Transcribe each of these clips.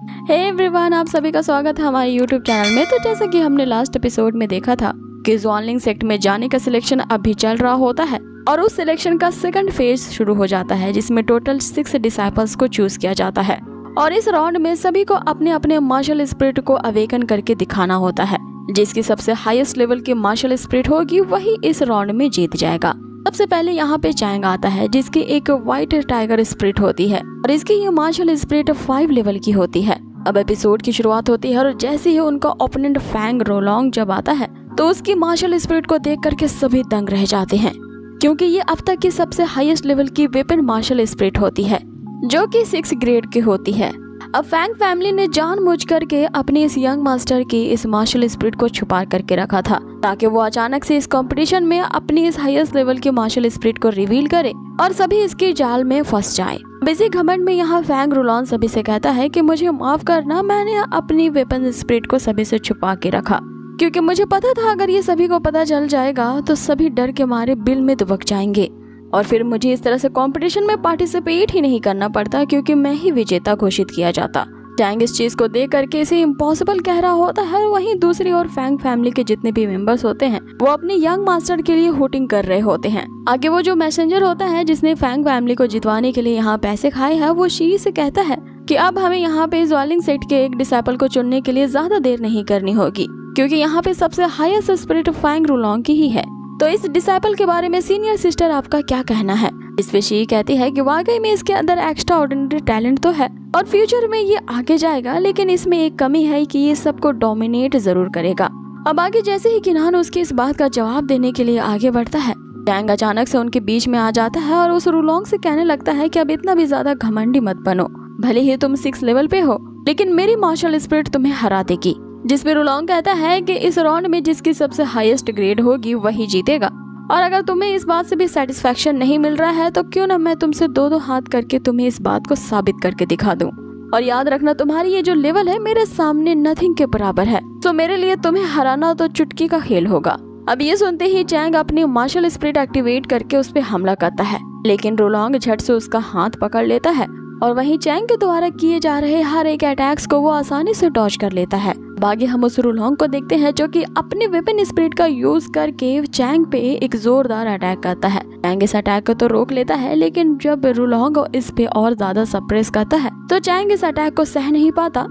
Hey everyone, आप सभी का स्वागत है हमारे यूट्यूब चैनल में। तो जैसा कि हमने लास्ट एपिसोड में देखा था कि ज़ॉनलिंग सेक्ट में जाने का सिलेक्शन अभी चल रहा होता है और उस सिलेक्शन का सेकंड फेज शुरू हो जाता है, जिसमें टोटल 6 डिसाइपल्स को चूज किया जाता है और इस राउंड में सभी को अपने अपने मार्शल स्पिरिट को अवेकन करके दिखाना होता है। जिसकी सबसे हाईएस्ट लेवल की मार्शल स्पिरिट होगी वही इस राउंड में जीत जाएगा। सबसे पहले यहाँ पे चैंग आता है, जिसकी एक व्हाइट टाइगर स्पिरिट होती है और इसकी ये मार्शल स्पिरिट 5 लेवल की होती है। अब एपिसोड की शुरुआत होती है और जैसे ही उनका ओपोनेंट फैंग रोलोंग जब आता है तो उसकी मार्शल स्पिरिट को देख करके सभी दंग रह जाते हैं, क्योंकि ये अब तक की सबसे हाईएस्ट लेवल की वेपन मार्शल स्पिरिट होती है, जो कि 6 ग्रेड की होती है। अब फैंग फैमिली ने जानबूझ करके अपने इस यंग मास्टर की इस मार्शल स्पिरिट को छुपा करके रखा था, ताकि वो अचानक से इस कंपटीशन में अपनी इस हाईएस्ट लेवल की मार्शल स्पिरिट को रिवील करे और सभी इसकी जाल में फंस जाए। इसी घमंड में यहाँ फैंग रोलोंग सभी से कहता है कि मुझे माफ करना, मैंने अपनी वेपन स्पिरिट को सभी से छुपा के रखा, क्योंकि मुझे पता था अगर ये सभी को पता चल जाएगा तो सभी डर के मारे बिल में दुबक जाएंगे और फिर मुझे इस तरह से कंपटीशन में पार्टिसिपेट ही नहीं करना पड़ता, क्योंकि मैं ही विजेता घोषित किया जाता। चैंग इस चीज को देख करके इसे इम्पॉसिबल कह रहा होता है। वहीं दूसरी ओर फैंग फैमिली के जितने भी मेंबर्स होते हैं वो अपने यंग मास्टर के लिए होटिंग कर रहे होते हैं। आगे वो जो मैसेंजर होता है जिसने फैंग फैमिली को जितवाने के लिए यहाँ पैसे खाए हैं, वो शी से कहता है कि अब हमें यहाँ पे ज़ॉनलिंग सेक्ट के एक डिसाइपल को चुनने के लिए ज्यादा देर नहीं करनी होगी, क्योंकि यहाँ पे सबसे हाईएस्ट स्पिरिट फैंग रोलोंग की ही है। तो इस डिसाइपल के बारे में सीनियर सिस्टर आपका क्या कहना है? इस पे शी कहती है कि वाकई में इसके अंदर एक्स्ट्रा ऑर्डिनरी टैलेंट तो है और फ्यूचर में ये आगे जाएगा, लेकिन इसमें एक कमी है कि ये सबको डोमिनेट जरूर करेगा। अब आगे जैसे ही किनान उसकी इस बात का जवाब देने के लिए आगे बढ़ता है, चैंग अचानक से उनके बीच में आ जाता है और उस रोलोंग से कहने लगता है कि अब इतना भी ज्यादा घमंडी मत बनो, भले ही तुम 6 लेवल पे हो लेकिन मेरी मार्शल स्पिरिट तुम्हें हरा देगी। जिसपे रोलोंग कहता है कि इस राउंड में जिसकी सबसे हाईएस्ट ग्रेड होगी वही जीतेगा, और अगर तुम्हें इस बात से भी सेटिस्फेक्शन नहीं मिल रहा है तो क्यों ना मैं तुमसे 2-2 हाथ करके तुम्हें इस बात को साबित करके दिखा दूं। और याद रखना, तुम्हारी ये जो लेवल है मेरे सामने नथिंग के बराबर है, तो मेरे लिए तुम्हें हराना तो चुटकी का खेल होगा। अब ये सुनते ही चैंग अपनी मार्शल स्पिरिट एक्टिवेट करके उस पर हमला करता है, लेकिन रोलोंग झट से उसका हाथ पकड़ लेता है और वहीं चैंग के द्वारा किए जा रहे हर एक अटैक्स को वो आसानी से डॉज कर लेता है। आगे हम उस रोलोंग को देखते हैं जो कि अपने वेपन स्पिरिट का यूज करके चैंग पे एक जोरदार अटैक करता है। चैंग इस अटैक को तो रोक लेता है, लेकिन जब रोलोंग इस पे और ज्यादा सप्रेस करता है तो चैंग इस अटैक को सह नहीं पाता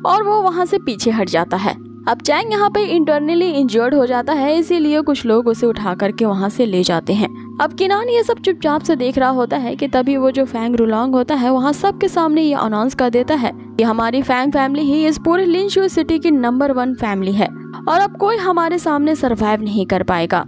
और वो वहाँ से पीछे हट जाता है। अब चैंग यहाँ पे इंटरनली इंजर्ड हो जाता है, इसीलिए कुछ लोग उसे उठा करके वहाँ से ले जाते हैं। अब किनान ये सब चुपचाप से देख रहा होता है कि तभी वो जो फैंग रोलोंग होता है वहाँ सबके सामने ये अनाउंस कर देता है कि हमारी फैंग फैमिली ही इस पूरे लिनशू सिटी की नंबर 1 फैमिली है और अब कोई हमारे सामने सरवाइव नहीं कर पाएगा,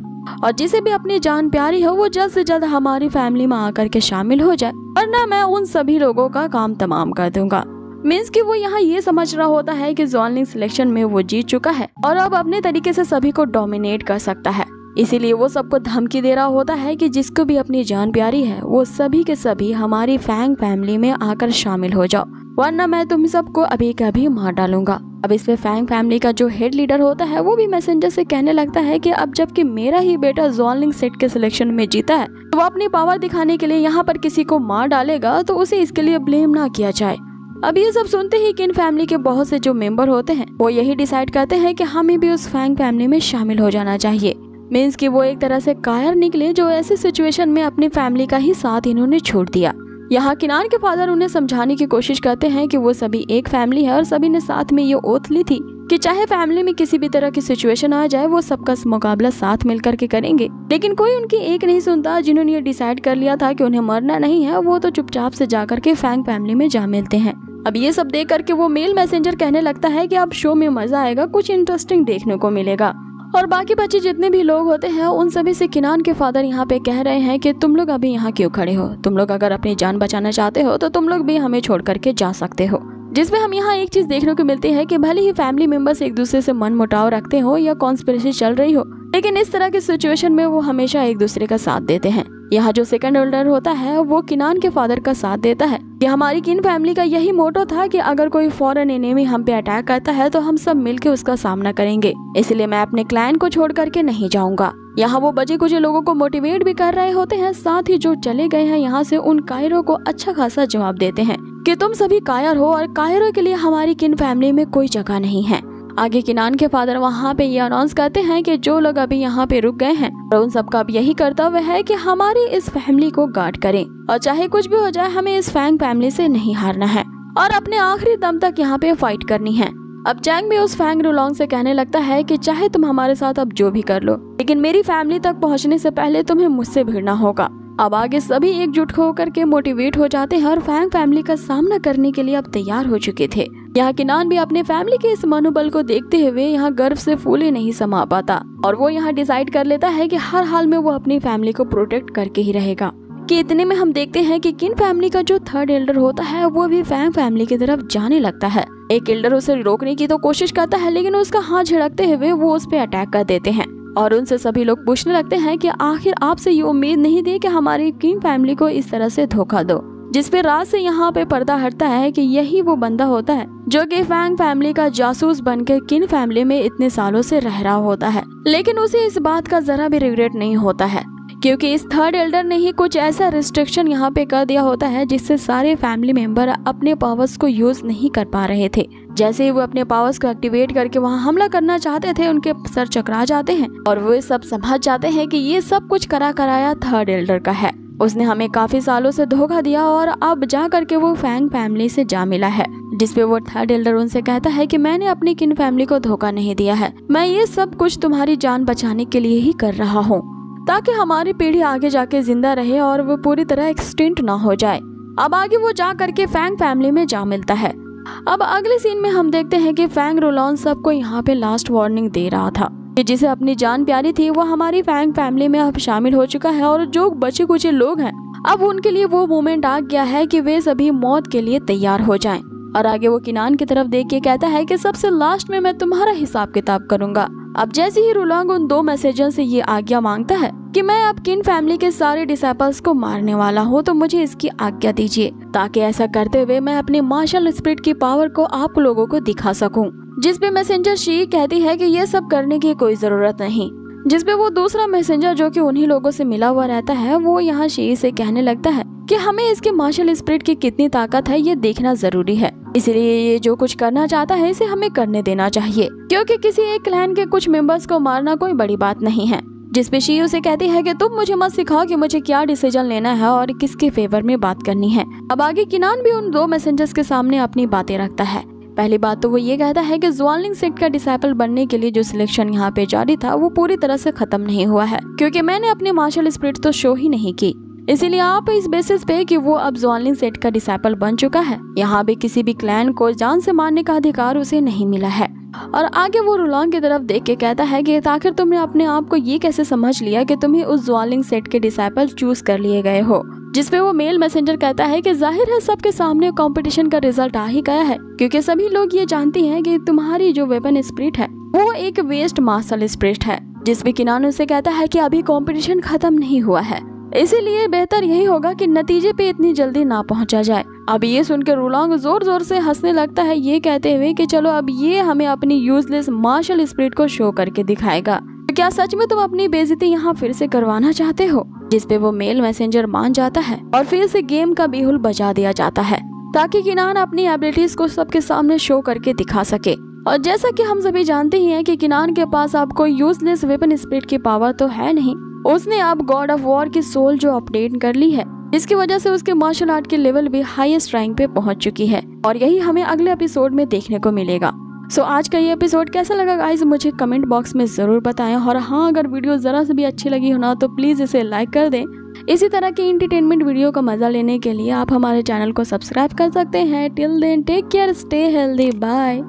और जिसे भी अपनी जान प्यारी हो वो जल्द से जल्द हमारी फैमिली में आकर के शामिल हो जाए, वरना मैं उन सभी लोगों का काम तमाम कर दूंगा। मीन्स कि वो यहाँ ये समझ रहा होता है कि ज़ॉनलिंग सिलेक्शन में वो जीत चुका है और अब अपने तरीके से सभी को डोमिनेट कर सकता है। इसीलिए वो सबको धमकी दे रहा होता है कि जिसको भी अपनी जान प्यारी है वो सभी के सभी हमारी फैंग फैमिली में आकर शामिल हो जाओ, वरना मैं तुम सबको अभी कभी मार डालूंगा। अब इसमें फैंग फैमिली का जो हेड लीडर होता है वो भी मैसेंजर से कहने लगता है कि अब जबकि मेरा ही बेटा ज़ॉनलिंग सेक्ट के सिलेक्शन में जीता है तो वो अपनी पावर दिखाने के लिए यहाँ पर किसी को मार डालेगा तो उसे इसके लिए ब्लेम ना किया जाए। अब ये सब सुनते ही किन फैमिली के बहुत से जो मेंबर होते हैं वो यही डिसाइड करते हैं कि हमें भी उस फैंग फैमिली में शामिल हो जाना चाहिए। मीन्स कि वो एक तरह से कायर निकले जो ऐसी सिचुएशन में अपनी फैमिली का ही साथ इन्होंने छोड़ दिया। यहाँ किनान के फादर उन्हें समझाने की कोशिश करते हैं कि वो सभी एक फैमिली है और सभी ने साथ में ये ओथ ली थी कि चाहे फैमिली में किसी भी तरह की सिचुएशन आ जाए वो सबका मुकाबला साथ मिलकर के करेंगे, लेकिन कोई उनकी एक नहीं सुनता। जिन्होंने ये डिसाइड कर लिया था कि उन्हें मरना नहीं है वो तो चुपचाप से जाकर के फैंग फैमिली में जा मिलते हैं। अब ये सब देख करके वो मेल मैसेंजर कहने लगता है कि अब शो में मजा आएगा, कुछ इंटरेस्टिंग देखने को मिलेगा। और बाकी बच्चे जितने भी लोग होते हैं उन सभी से किनान के फादर यहाँ पे कह रहे हैं कि तुम लोग अभी यहाँ क्यों खड़े हो, तुम लोग अगर अपनी जान बचाना चाहते हो तो तुम लोग भी हमें छोड़ करके जा सकते हो। जिसमें हम यहाँ एक चीज देखने को मिलती है कि भले ही फैमिली मेंबर्स एक दूसरे से मन मुटाव रखते हो या कॉन्स्पिरेसी चल रही हो, लेकिन इस तरह की सिचुएशन में वो हमेशा एक दूसरे का साथ देते हैं। यहाँ जो सेकंड होल्डर होता है वो किनान के फादर का साथ देता है कि हमारी किन फैमिली का यही मोटो था कि अगर कोई फॉरेन एनिमी हम पे अटैक करता है तो हम सब मिलकर उसका सामना करेंगे, इसलिए मैं अपने क्लाइंट को छोड़ करके नहीं जाऊंगा। यहाँ वो बचे कुछ लोगों को मोटिवेट भी कर रहे होते हैं, साथ ही जो चले गए हैं यहाँ से उन कायरों को अच्छा खासा जवाब देते हैं कि तुम सभी कायर हो और कायरों के लिए हमारी किन फैमिली में कोई जगह नहीं है। आगे किनान के फादर वहाँ पे ये अनाउंस करते हैं कि जो लोग अभी यहाँ पे रुक गए हैं और उन सबका अब यही कर्तव्य है कि हमारी इस फैमिली को गार्ड करें और चाहे कुछ भी हो जाए हमें इस फैंग फैमिली से नहीं हारना है और अपने आखिरी दम तक यहाँ पे फाइट करनी है। अब चैंग भी उस फैंग रुलोंग से कहने लगता है कि चाहे तुम हमारे साथ अब जो भी कर लो, लेकिन मेरी फैमिली तक पहुँचने से पहले तुम्हें मुझसे भिड़ना होगा। अब आगे सभी एकजुट होकर के मोटिवेट हो जाते हैं और फैंग फैमिली का सामना करने के लिए अब तैयार हो चुके थे। यहाँ किनान भी अपने फैमिली के इस मनोबल को देखते हुए यहाँ गर्व से फूले नहीं समा पाता और वो यहाँ डिसाइड कर लेता है कि हर हाल में वो अपनी फैमिली को प्रोटेक्ट करके ही रहेगा। कि इतने में हम देखते हैं कि किन फैमिली का जो थर्ड एल्डर होता है वो भी फैंग फैमिली की तरफ जाने लगता है। एक एल्डर उसे रोकने की तो कोशिश करता है, लेकिन उसका हाथ झड़कते हुए वो उस पे अटैक कर देते हैं और उनसे सभी लोग पूछने लगते हैं कि आखिर आपसे ये उम्मीद नहीं थी कि हमारी किंग फैमिली को इस तरह से धोखा दो। जिस पे रात से यहाँ पे पर्दा हटता है कि यही वो बंदा होता है जो कि फैंग फैमिली का जासूस बनकर किन फैमिली में इतने सालों से रह रहा होता है। लेकिन उसे इस बात का जरा भी रिग्रेट नहीं होता है क्योंकि इस थर्ड एल्डर ने ही कुछ ऐसा रिस्ट्रिक्शन यहाँ पे कर दिया होता है जिससे सारे फैमिली मेंबर अपने पावर्स को यूज नहीं कर पा रहे थे। जैसे ही वो अपने पावर्स को एक्टिवेट करके वहाँ हमला करना चाहते थे उनके सर चकरा जाते हैं और वो सब समझ जाते हैं कि ये सब कुछ करा कराया थर्ड एल्डर का है। उसने हमें काफी सालों से धोखा दिया और अब जा करके वो फैंग फैमिली से जा मिला है। जिसपे वो थर्ड एल्डर उनसे कहता है कि मैंने अपनी किन फैमिली को धोखा नहीं दिया है, मैं ये सब कुछ तुम्हारी जान बचाने के लिए ही कर रहा हूँ ताकि हमारी पीढ़ी आगे जाके जिंदा रहे और वो पूरी तरह एक्सटिंक्ट ना हो जाए। अब आगे वो जा करके फैंग फैमिली में जा मिलता है। अब अगले सीन में हम देखते हैं कि फैंग रुलोन सबको यहाँ पे लास्ट वार्निंग दे रहा था कि जिसे अपनी जान प्यारी थी वो हमारी फैंग फैमिली में अब शामिल हो चुका है और जो बचे कुछ लोग हैं अब उनके लिए वो मोमेंट आ गया है कि वे सभी मौत के लिए तैयार हो जाएं। और आगे वो किनान की तरफ देख के कहता है कि सबसे लास्ट में मैं तुम्हारा हिसाब किताब करूंगा। अब जैसे ही रुलोंग उन दो मैसेजर से ये आज्ञा मांगता है कि मैं अब किन फैमिली के सारे डिसाइपल्स को मारने वाला हूँ तो मुझे इसकी आज्ञा दीजिए ताकि ऐसा करते हुए मैं अपने मार्शल स्पिरिट की पावर को आप लोगों को दिखा सकूं। जिस पे मैसेंजर शी कहती है कि ये सब करने की कोई जरूरत नहीं। जिस पे वो दूसरा मैसेंजर जो कि उन्हीं लोगों से मिला हुआ रहता है वो यहाँ शी से कहने लगता है कि हमें इसके मार्शल स्पिरिट की कितनी ताकत है ये देखना जरूरी है, इसलिए ये जो कुछ करना चाहता है इसे हमें करने देना चाहिए क्योंकि किसी एक क्लैन के कुछ मेंबर्स को मारना कोई बड़ी बात नहीं है। जिस पे शी उसे कहती है कि तुम मुझे मत सिखाओ कि मुझे क्या डिसीजन लेना है और किसके फेवर में बात करनी है। अब आगे किनान भी उन दो मैसेंजर्स के सामने अपनी बातें रखता है। पहली बात तो वो ये कहता है कि ज़्वानलिंग सेक्ट का डिसाइपल बनने के लिए जो सिलेक्शन यहाँ पे जारी था वो पूरी तरह से खत्म नहीं हुआ है क्योंकि मैंने अपने मार्शल स्पिरिट तो शो ही नहीं की, इसीलिए आप इस बेसिस पे कि वो अब ज़्वानलिंग सेक्ट का डिसाइपल बन चुका है यहाँ भी किसी भी क्लैन को जान से मारने का अधिकार उसे नहीं मिला है। और आगे वो रुलोंग की तरफ देख के कहता है कि आखिर तुमने अपने आप को ये कैसे समझ लिया कि तुम्हें उस ज़्वानलिंग सेक्ट के डिसाइपल चूज कर लिए गए हो। जिसपे वो मेल मैसेंजर कहता है कि जाहिर है सबके सामने कंपटीशन का रिजल्ट आ ही गया है क्योंकि सभी लोग ये जानती हैं कि तुम्हारी जो वेपन स्पिरिट है वो एक वेस्ट मार्शल स्पिरिट है। जिसपे किनान उसे कहता है कि अभी कंपटीशन खत्म नहीं हुआ है, इसीलिए बेहतर यही होगा कि नतीजे पे इतनी जल्दी ना पहुंचा जाए। अब ये सुनकर रुलोंग जोर जोर से हंसने लगता है ये कहते हुए कि चलो अब ये हमें अपनी यूजलेस मार्शल स्पिरिट को शो करके दिखाएगा, तो क्या सच में तुम अपनी बेइज्जती यहाँ फिर से करवाना चाहते हो। जिसपे वो मेल मैसेंजर मान जाता है और फिर से गेम का बिहुल बजा दिया जाता है ताकि किनान अपनी एबिलिटीज को सबके सामने शो करके दिखा सके। और जैसा कि हम सभी जानते ही हैं कि किनान के पास अब कोई यूजलेस वेपन स्पिरिट की पावर तो है नहीं, उसने अब गॉड ऑफ वॉर की सोल जो अपडेट कर ली है इसकी वजह से उसके मार्शल आर्ट की लेवल भी हाईएस्ट रैंक पे पहुंच चुकी है और यही हमें अगले एपिसोड में देखने को मिलेगा। सो आज का ये एपिसोड कैसा लगा गाइस मुझे कमेंट बॉक्स में जरूर बताएं और हाँ अगर वीडियो जरा से भी अच्छी लगी हो ना तो प्लीज इसे लाइक कर दें। इसी तरह की एंटरटेनमेंट वीडियो का मजा लेने के लिए आप हमारे चैनल को सब्सक्राइब कर सकते हैं। Till then take care, stay healthy, bye.